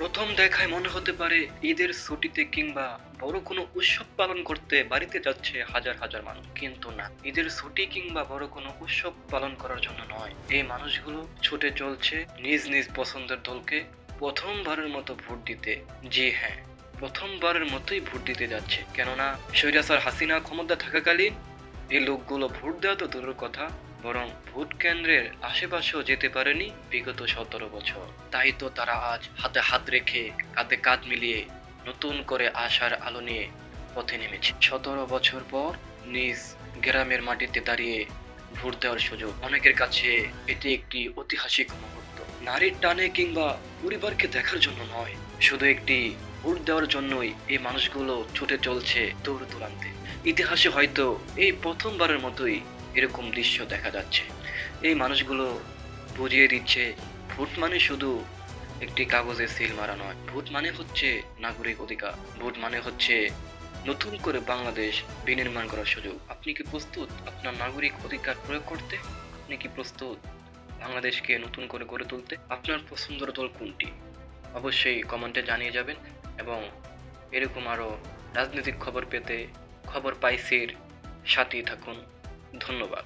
প্রথম দেখায় মনে হতে পারে ঈদের ছুটিতে কিংবা বড় কোনো উৎসব পালন করতে বাড়িতে যাচ্ছে হাজার হাজার মানুষ, কিন্তু না, ঈদের ছুটি কিংবা বড় কোনো উৎসব পালন করার জন্য নয়। এই মানুষগুলো ছুটে চলছে নিজ নিজ পছন্দের দলকে প্রথমবারের মতো ভোট দিতে। জি হ্যাঁ, প্রথমবারের মতোই ভোট দিতে যাচ্ছে। কেননা স্বৈরাচার হাসিনা ক্ষমতা থাকাকালীন এই লোকগুলো ভোট দেওয়া তো দূরের কথা, বরং ভোট কেন্দ্রের আশেপাশেও যেতে পারেনি বিগত 17 বছর। তাই তো তারা আজ হাতে হাত রেখে কাঁধে কাঁধ মিলিয়ে নতুন করে আশার আলো নিয়ে পথে নেমেছে। 17 বছর পর নিজ গ্রামের মাটিতে দাঁড়িয়ে ভোট দেওয়ার সুযোগ অনেকের কাছে এটি একটি ঐতিহাসিক মুহূর্ত। নারীর টানে কিংবা পরিবারকে দেখার জন্য নয়, শুধু একটি ভোট দেওয়ার জন্যই এই মানুষগুলো ছুটে চলছে দূর দূরান্তে। ইতিহাসে হয়তো এই প্রথমবারের মতোই এরকম দৃশ্য দেখা যাচ্ছে। এই মানুষগুলো বুঝিয়ে দিচ্ছে ভোট মানে শুধু একটি কাগজে সিল মারা নয়, ভোট মানে হচ্ছে নাগরিক অধিকার, ভোট মানে হচ্ছে নতুন করে বাংলাদেশ বিনির্মাণ করার সুযোগ। আপনি কি প্রস্তুত আপনার নাগরিক অধিকার প্রয়োগ করতে? আপনি কি প্রস্তুত বাংলাদেশকে নতুন করে গড়ে তুলতে? আপনার পছন্দের দল কোনটি? অবশ্যই কমেন্টে জানিয়ে যাবেন। এবং এরকম আরও রাজনৈতিক খবর পেতে খবর পাইসির সাথেই থাকুন। ধন্যবাদ।